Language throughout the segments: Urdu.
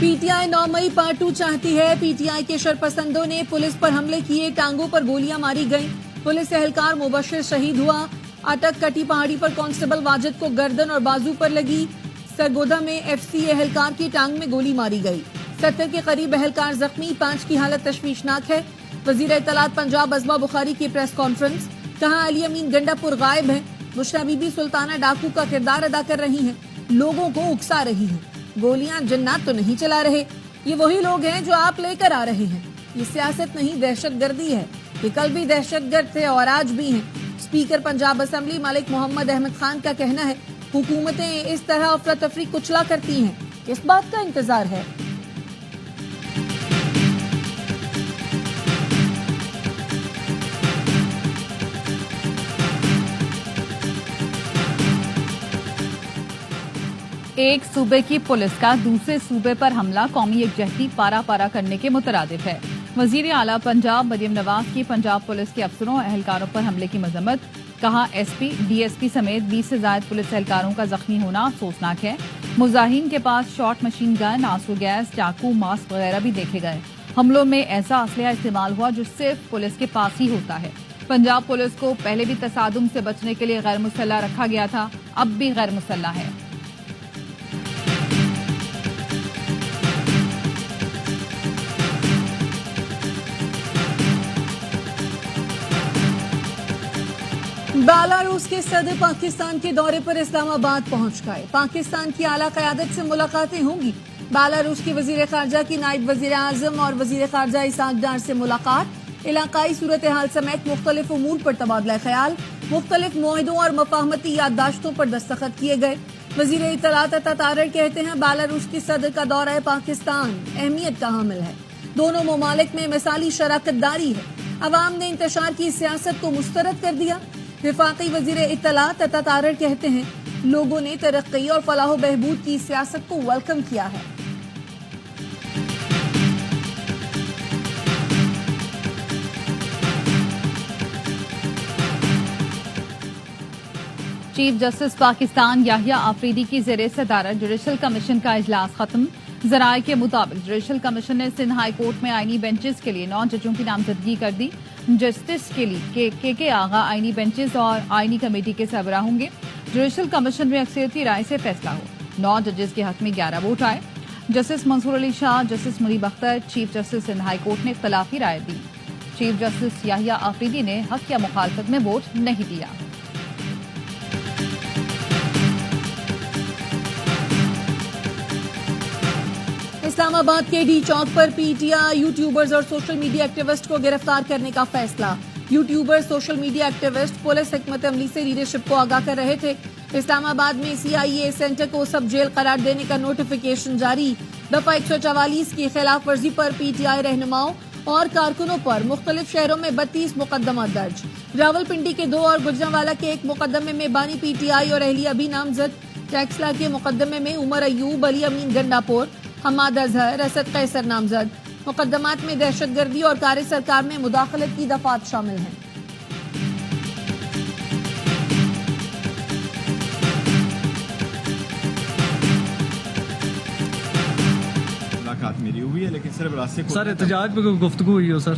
پی ٹی آئی 9 مئی پارٹ 2 چاہتی ہے. پی ٹی آئی کے شرپسندوں نے پولیس پر حملے کیے, ٹانگوں پر گولیاں ماری گئیں. پولیس اہلکار مبشر شہید ہوا. اٹک کٹی پہاڑی پر کانسٹیبل واجد کو گردن اور بازو پر لگی. سرگودا میں ایف سی اہلکار کی ٹانگ میں گولی ماری گئی. 70 کے قریب اہلکار زخمی, 5 کی حالت تشویشناک ہے. وزیر اطلاعات پنجاب ازما بخاری کی پریس کانفرنس, کہا علی امین گنڈا پور غائب ہیں. بشرا بی بی سلطانہ ڈاکو کا کردار ادا کر رہی ہیں, لوگوں کو اکسا رہی ہیں. گولیاں جنات تو نہیں چلا رہے, یہ وہی لوگ ہیں جو آپ لے کر آ رہے ہیں. یہ سیاست نہیں دہشت گردی ہے. یہ کل بھی دہشت گرد تھے اور آج بھی ہیں. اسپیکر پنجاب اسمبلی ملک محمد احمد خان کا کہنا ہے حکومتیں اس طرح افراتفری کچلا کرتی ہیں, کس بات کا انتظار ہے. ایک صوبے کی پولیس کا دوسرے صوبے پر حملہ قومی یکجہتی پارا پارا کرنے کے مترادف ہے. وزیر اعلیٰ پنجاب مریم نواز کی پنجاب پولیس کے افسروں اور اہلکاروں پر حملے کی مذمت. کہا S P, D S P سمیت 20 سے زائد پولیس اہلکاروں کا زخمی ہونا افسوسناک ہے. مظاہرین کے پاس شارٹ مشین گن, آنسو گیس, چاقو, ماسک وغیرہ بھی دیکھے گئے. حملوں میں ایسا اسلحہ استعمال ہوا جو صرف پولیس کے پاس ہی ہوتا ہے. پنجاب پولیس کو پہلے بھی تصادم سے بچنے کے لیے غیر مسلح رکھا گیا تھا, اب بھی غیر مسلح ہے. بیلاروس کے صدر پاکستان کے دورے پر اسلام آباد پہنچ گئے. پاکستان کی اعلیٰ قیادت سے ملاقاتیں ہوں گی. بیلاروس کی وزیر خارجہ کی نائب وزیر اعظم اور وزیر خارجہ اسحاق ڈار سے ملاقات. علاقائی صورتحال سمیت مختلف امور پر تبادلہ خیال. مختلف معاہدوں اور مفاہمتی یادداشتوں پر دستخط کیے گئے. وزیر اطلاعات عطا طارر کہتے ہیں بیلاروس کی صدر کا دورہ پاکستان اہمیت کا حامل ہے. دونوں ممالک میں مثالی شراکت داری ہے. عوام نے انتشار کی سیاست کو مسترد کر دیا. وفاقی وزیر اطلاعات عطا طارر کہتے ہیں لوگوں نے ترقی اور فلاح و بہبود کی سیاست کو ویلکم کیا ہے. چیف جسٹس پاکستان یحییٰ آفریدی کی زیر صدارت جوڈیشل کمیشن کا اجلاس ختم. ذرائع کے مطابق جوڈیشل کمیشن نے سندھ ہائی کورٹ میں آئینی بینچز کے لیے 9 ججوں کی نامزدگی کر دی. جسٹس کے لیے کے آغا آئینی بینچز اور آئینی کمیٹی کے سربراہ ہوں گے. جوڈیشل کمیشن میں اکثریتی رائے سے فیصلہ ہو. 9 ججز کے حق میں 11 ووٹ آئے. Justice Mansoor Ali Shah, justice Munib Akhtar, chief justice Sindh high court نے اختلافی رائے دی. چیف جسٹس یحییٰ آفریدی نے حق یا مخالفت میں ووٹ نہیں دیا. اسلام آباد کے ڈی چوک پر پی ٹی آئی یوٹیوبرز اور سوشل میڈیا ایکٹیوسٹ کو گرفتار کرنے کا فیصلہ. YouTuber social media activist police حکمت عملی سے لیڈرشپ کو آگاہ کر رہے تھے. اسلام آباد میں سی آئی اے سینٹر کو سب جیل قرار دینے کا نوٹیفیکیشن جاری. دفعہ 144 کی خلاف ورزی پر پی ٹی آئی رہنماؤں اور کارکنوں پر مختلف شہروں میں 32 مقدمات درج. راولپنڈی کے 2 اور گجرانوالہ کے 1 مقدمے میں بانی پی ٹی آئی اور اہلیہ بھی نامزد. ٹیکسلا کے مقدمے میں عمر ایوب, علی امین گنڈا پور, حماد اظہر, اسد قیصر نامزد. مقدمات میں دہشت گردی اور کار سرکار میں مداخلت کی دفعات شامل ہیں. ملاقات میری ہوئی ہے لیکن صرف راستے کو سر احتجاج پہ کوئی گفتگو ہوئی ہو؟ سر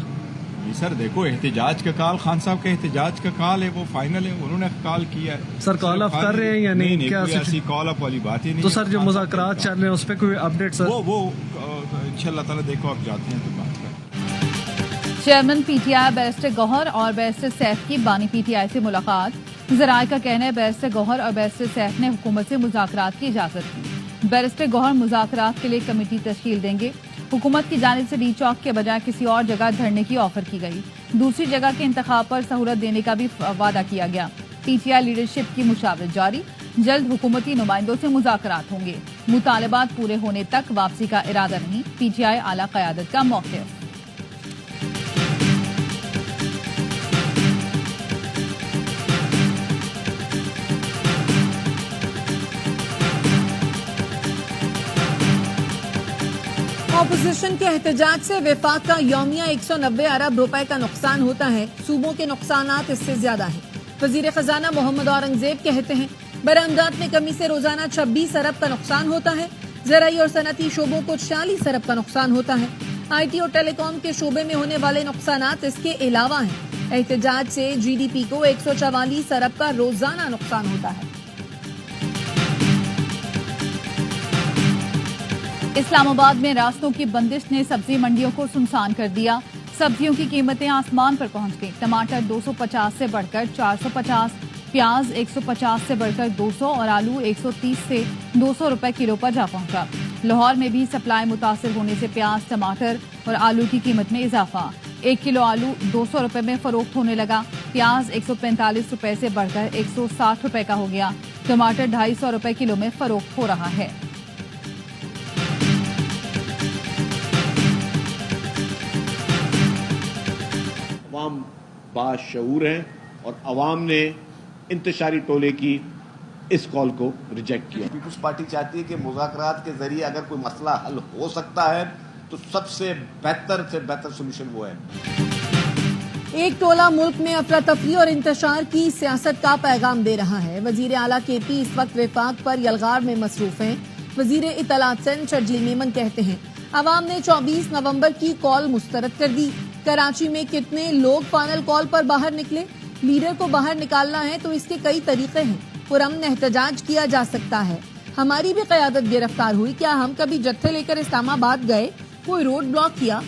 جی سر دیکھو, احتجاج کا کال خان صاحب کا احتجاج کا کال ہے, وہ فائنل ہے, انہوں نے کال کیا ہے. سر کال اپ کر رہے ہیں یا نہیں؟ کیا ایسی کال اپ والی بات ہی نہیں. تو سر جو مذاکرات چل رہے ہیں اس پہ کوئی اپڈیٹ؟ سر وہ انشاءاللہ تعالیٰ دیکھو آپ جاتے ہیں تو بات کریں. Chairman P T I barrister Gohar اور بیرسٹر سیف کی بانی پی ٹی آئی سے ملاقات. ذرائع کا کہنا ہے بیرسٹر گوہر اور بیرسٹر سیف نے حکومت سے مذاکرات کی اجازت دی. بیرسٹر گوہر مذاکرات کے لیے کمیٹی تشکیل دیں گے. حکومت کی جانب سے ڈی چوک کے بجائے کسی اور جگہ دھرنے کی آفر کی گئی. دوسری جگہ کے انتخاب پر سہولت دینے کا بھی وعدہ کیا گیا. پی ٹی آئی لیڈرشپ کی مشاورت جاری. جلد حکومتی نمائندوں سے مذاکرات ہوں گے. مطالبات پورے ہونے تک واپسی کا ارادہ نہیں. پی ٹی آئی اعلیٰ قیادت کا موقف. اپوزیشن کے احتجاج سے وفاق کا یومیہ 190 ارب روپے کا نقصان ہوتا ہے. صوبوں کے نقصانات اس سے زیادہ ہیں. وزیر خزانہ محمد اورنگزیب کہتے ہیں برآمدات میں کمی سے روزانہ 26 ارب کا نقصان ہوتا ہے. زرعی اور صنعتی شعبوں کو 46 ارب کا نقصان ہوتا ہے. IT اور ٹیلی کام کے شعبے میں ہونے والے نقصانات اس کے علاوہ ہیں. احتجاج سے GDP کو 144 ارب کا روزانہ نقصان ہوتا ہے. اسلام آباد میں راستوں کی بندش نے سبزی منڈیوں کو سنسان کر دیا. سبزیوں کی قیمتیں آسمان پر پہنچ گئی. ٹماٹر 250 سے بڑھ کر 450، پیاز 150 سے بڑھ کر 200 اور آلو 130 سے 200 روپے کلو پر جا پہنچا. لاہور میں بھی سپلائی متاثر ہونے سے پیاز، ٹماٹر اور آلو کی قیمت میں اضافہ. 1 کلو آلو 200 روپے میں فروخت ہونے لگا. پیاز 145 روپے سے بڑھ کر 160 روپے کا ہو گیا. ٹماٹر 250 روپے کلو میں فروخت ہو رہا ہے. عوام باشعور ہیں اور عوام نے انتشاری ٹولے کی اس کال کو ریجیکٹ کیا. پیپلز پارٹی چاہتی ہے کہ مذاکرات کے ذریعے اگر کوئی مسئلہ حل ہو سکتا ہے تو سب سے بہتر سولوشن وہ ہے. ایک ٹولہ ملک میں افراتفری اور انتشار کی سیاست کا پیغام دے رہا ہے. وزیر اعلیٰ KP اس وقت وفاق پر یلغار میں مصروف ہیں. وزیر اطلاعات سندھ شرجیل میمن کہتے ہیں عوام نے 24 نومبر کی کال مسترد کر دی. کراچی میں کتنے لوگ فائنل کال پر باہر نکلے؟ لیڈر کو باہر نکالنا ہے تو اس کے کئی طریقے ہیں. پرامن احتجاج کیا جا سکتا ہے. ہماری بھی قیادت گرفتار ہوئی. کیا ہم کبھی جتھے لے کر اسلام آباد گئے، کوئی روڈ بلاک کیا؟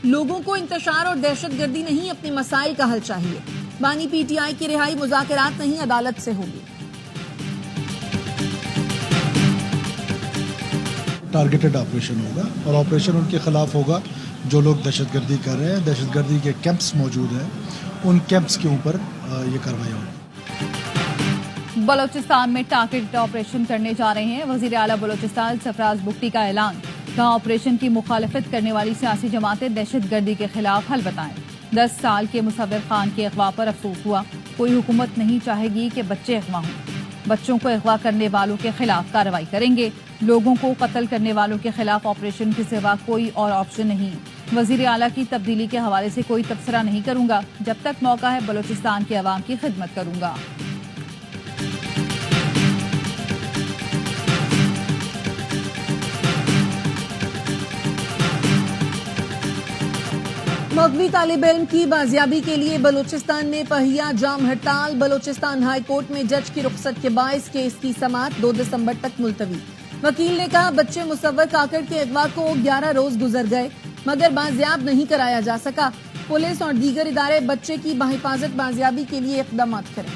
لوگوں کو انتشار اور دہشت گردی نہیں، اپنے مسائل کا حل چاہیے. بانی PTI کی رہائی مذاکرات نہیں، عدالت سے ہوگی. ٹارگیٹڈ آپریشن ہوگا اور آپریشن ان کے خلاف ہوگا جو لوگ دہشت گردی کر رہے ہیں. دہشت گردی کے کیمپس موجود ہیں، ان کیمپس کے اوپر یہ کارروائی ہوگی. بلوچستان میں ٹارگیٹڈ آپریشن کرنے جا رہے ہیں. وزیر اعلیٰ بلوچستان سرفراز بگٹی کا اعلان. کہا آپریشن کی مخالفت کرنے والی سیاسی جماعتیں دہشت گردی کے خلاف حل بتائیں. 10 سال کے مصور خان کے اغوا پر افسوس ہوا. کوئی حکومت نہیں چاہے گی کہ بچے اغوا ہوں. بچوں کو اغوا کرنے والوں کے خلاف کارروائی کریں گے. لوگوں کو قتل کرنے والوں کے خلاف آپریشن کے سوا کوئی اور آپشن نہیں. وزیر اعلیٰ کی تبدیلی کے حوالے سے کوئی تبصرہ نہیں کروں گا. جب تک موقع ہے بلوچستان کے عوام کی خدمت کروں گا. مغوی طالب علم کی بازیابی کے لیے بلوچستان میں پہیا جام ہڑتال. بلوچستان ہائی کورٹ میں جج کی رخصت کے باعث کیس کی سماعت 2 دسمبر تک ملتوی. وکیل نے کہا بچے مصور کاکڑ کے اغوا کو 11 روز گزر گئے مگر بازیاب نہیں کرایا جا سکا. پولیس اور دیگر ادارے بچے کی بحفاظت بازیابی کے لیے اقدامات کریں.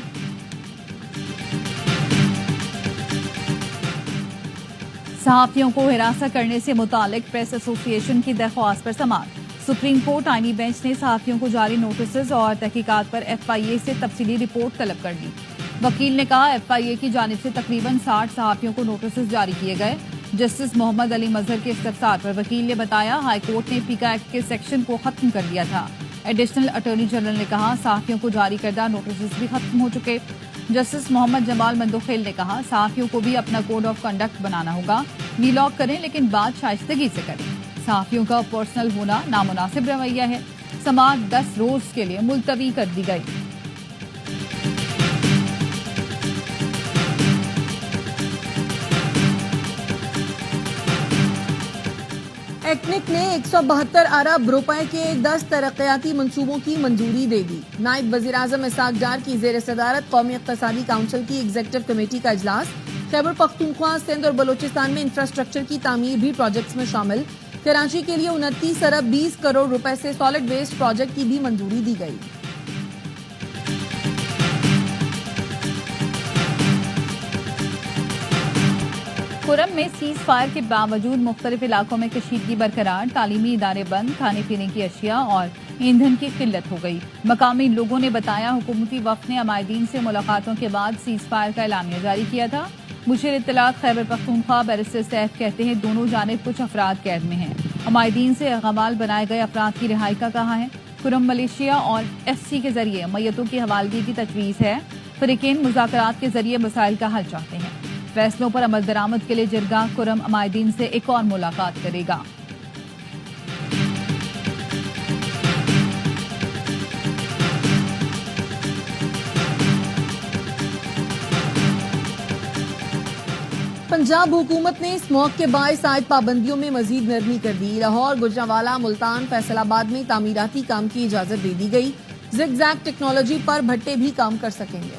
صحافیوں کو ہراساں کرنے سے متعلق پریس ایسوسی ایشن کی درخواست پر سماعت. سپریم کورٹ آئینی بینچ نے صحافیوں کو جاری نوٹسز اور تحقیقات پر FIA سے تفصیلی رپورٹ طلب کر دی. وکیل نے کہا FIA کی جانب سے تقریباً 60 صحافیوں کو نوٹسز جاری کیے گئے. جسٹس محمد علی مظہر کے استفسار پر وکیل نے بتایا ہائی کورٹ نے پیکا ایکٹ کے سیکشن کو ختم کر دیا تھا. ایڈیشنل اٹارنی جنرل نے کہا صحافیوں کو جاری کردہ نوٹسز بھی ختم ہو چکے. جسٹس محمد جمال مندوخیل نے کہا صحافیوں کو بھی اپنا کوڈ آف کنڈکٹ بنانا ہوگا. ویلاگ کریں لیکن بات شائستگی سے کریں. صحافیوں کا پرسنل ہونا نامناسب رویہ ہے. سماعت 10 روز کے لیے ملتوی کر دی گئی. ایکنک نے 172 ارب روپے کے 10 ترقیاتی منصوبوں کی منظوری دے دی. نائب وزیر اعظم اسحاق ڈار کی زیر صدارت قومی اقتصادی کونسل کی ایگزیکٹو کمیٹی کا اجلاس. خیبر پختونخوا، سندھ اور بلوچستان میں انفراسٹرکچر کی تعمیر بھی پروجیکٹس میں شامل. کراچی کے لیے 29 ارب 20 کروڑ روپے سے سالڈ ویسٹ پروجیکٹ کی بھی منظوری دی گئی. کرم میں سیز فائر کے باوجود مختلف علاقوں میں کشیدگی برقرار. تعلیمی ادارے بند، کھانے پینے کی اشیاء اور ایندھن کی قلت ہو گئی. مقامی لوگوں نے بتایا حکومتی وفد نے عمائدین سے ملاقاتوں کے بعد سیز فائر کا اعلامیہ جاری کیا تھا. مشیر اطلاعات خیبر پختونخوا بیرسٹر سیف کہتے ہیں دونوں جانب کچھ افراد قید میں ہیں. عمائدین سے غمال بنائے گئے افراد کی رہائی کا کہا ہے. کرم ملیشیا اور FC کے ذریعے میتوں کی حوالگی کی تجویز ہے. فریقین مذاکرات کے ذریعے مسائل کا حل چاہتے ہیں. فیصلوں پر عمل درآمد کے لیے جرگہ کرم عمائدین سے ایک اور ملاقات کرے گا. پنجاب حکومت نے اسموگ کے باعث عائد پابندیوں میں مزید نرمی کر دی. لاہور، گوجرانوالہ، ملتان، فیصل آباد میں تعمیراتی کام کی اجازت دے دی گئی. زگ زیگ ٹیکنالوجی پر بھٹے بھی کام کر سکیں گے.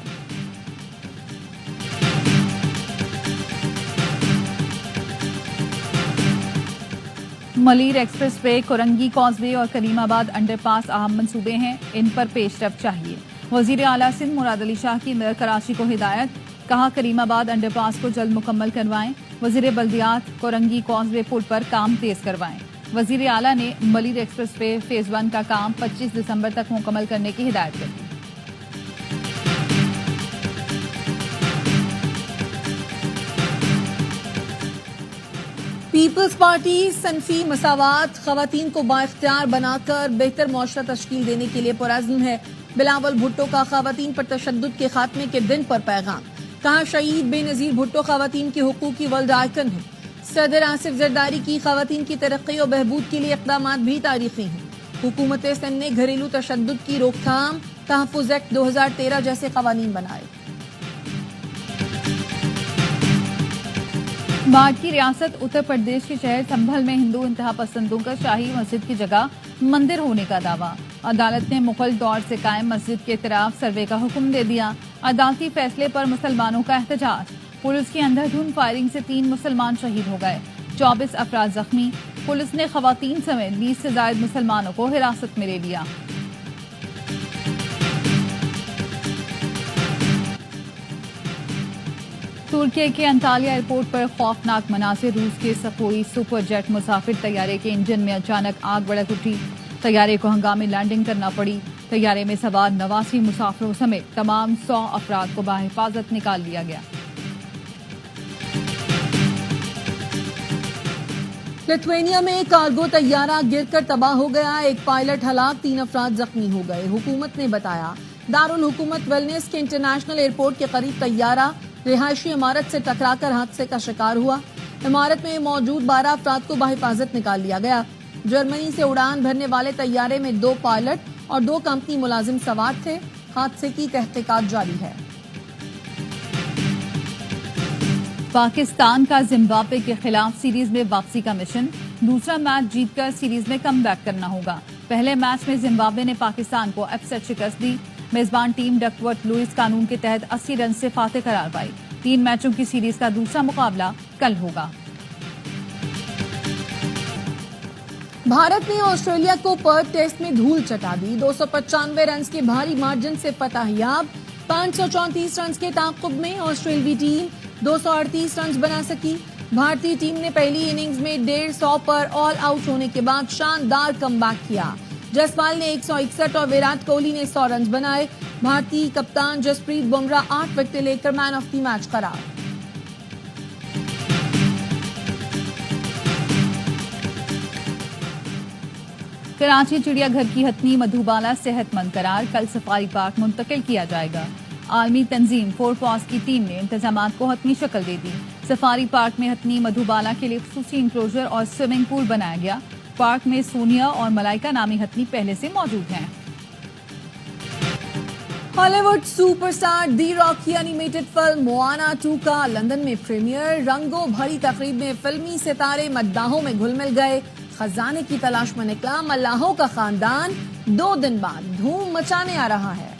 Malir express way, Korangi cause وے اور کریم آباد انڈر پاس اہم منصوبے ہیں، ان پر پیش رفت چاہیے. وزیر اعلیٰ سندھ مراد علی شاہ کی میئر کراچی کو ہدایت، کہا کریم آباد انڈر پاس کو جلد مکمل کروائیں. وزیر بلدیات کورنگی کاز وے پل پر کام تیز کروائیں. وزیر اعلیٰ نے ملیر ایکسپریس وے فیز 1 کا کام 25 دسمبر تک مکمل کرنے کی ہدایت کر دی. پیپلز پارٹی صنفی مساوات، خواتین کو بااختیار بنا کر بہتر معاشرہ تشکیل دینے کے لیے پرعزم ہے. بلاول بھٹو کا خواتین پر تشدد کے خاتمے کے دن پر پیغام، کہا شہید بے نظیر بھٹو خواتین کے حقوق کی ورلڈ آئیکن ہے. صدر آصف زرداری کی خواتین کی ترقی اور بہبود کے لیے اقدامات بھی تاریخی ہیں. حکومت سندھ نے گھریلو تشدد کی روک تھام تحفظ ایکٹ 2013 جیسے قوانین بنائے. باڑ کی ریاست اتر پردیش کے شہر سنبھل میں ہندو انتہا پسندوں کا شاہی مسجد کی جگہ مندر ہونے کا دعویٰ. عدالت نے مغل دور سے قائم مسجد کے اطراف سروے کا حکم دے دیا. عدالتی فیصلے پر مسلمانوں کا احتجاج. پولیس کی اندھا دھند فائرنگ سے 3 مسلمان شہید ہو گئے، 24 افراد زخمی. پولیس نے خواتین سمیت 20 سے زائد مسلمانوں کو حراست میں لے لیا. ترکی کے انطالیہ ایئرپورٹ پر خوفناک مناظر. روس کے سخوئی سپر جیٹ مسافر طیارے کے انجن میں اچانک آگ بھڑک اٹھی. طیارے کو ہنگامی لینڈنگ کرنا پڑی. طیارے میں سوار 89 مسافروں سمیت تمام 100 افراد کو بحفاظت نکال لیا گیا. لتھوینیا میں کارگو طیارہ گر کر تباہ ہو گیا. ایک پائلٹ ہلاک، 3 افراد زخمی ہو گئے. حکومت نے بتایا دارالحکومت ویلنس کے انٹرنیشنل ایئرپورٹ کے قریب طیارہ رہائشی عمارت سے ٹکرا کر حادثے کا شکار ہوا. عمارت میں موجود 12 افراد کو بحفاظت نکال لیا گیا. جرمنی سے اڑان بھرنے والے طیارے میں 2 پائلٹ اور 2 کمپنی ملازم سوار تھے. حادثے کی تحقیقات جاری ہے. پاکستان کا زمبابوے کے خلاف سیریز میں واپسی کا مشن. دوسرا میچ جیت کر سیریز میں کم بیک کرنا ہوگا. پہلے میچ میں زمبابوے نے پاکستان کو اپسیٹ شکست دی. میزبان ٹیم ڈکورٹ لوئس قانون کے تحت 80 رن سے فاتح قرار پائی. 3 میچوں کی سیریز کا دوسرا مقابلہ کل ہوگا. بھارت نے آسٹریلیا کو پرتھ ٹیسٹ میں دھول چٹا دی. 295 رنز کے بھاری مارجن سے فتح یاب. 534 رنز کے تعاقب میں آسٹریلوی ٹیم 238 رنز بنا سکی. بھارتی ٹیم نے پہلی اننگز میں 150 پر آل آؤٹ ہونے کے بعد شاندار کم بیک کیا. جسوال نے 161 اور ویرات کوہلی نے 100 رنز بنائے. بھارتی کپتان جسپریت بمراہ 8 وکٹیں لے کر مین آف دی میچ قرار. کراچی چڑیا گھر کی ہتھنی مدھوبالا صحت مند قرار. کل سفاری پارک منتقل کیا جائے گا. عالمی تنظیم فور پاس کی ٹیم نے انتظامات کو حتمی شکل دے دی. سفاری پارک میں ہتھنی مدھوبالا کے لیے خصوصی انکلوژر اور سوئمنگ پول بنایا گیا. پارک میں سونیا اور ملائکہ نامی ہتھنی پہلے سے موجود ہیں. ہالی would super star the rock کی اینیمیٹڈ فلم موانا 2 کا لندن میں پریمیئر. رنگوں بھری تقریب میں فلمی ستارے مداحوں میں گھل مل گئے. خزانے کی تلاش میں نکلا ملاحوں کا خاندان 2 دن بعد دھوم مچانے آ رہا ہے.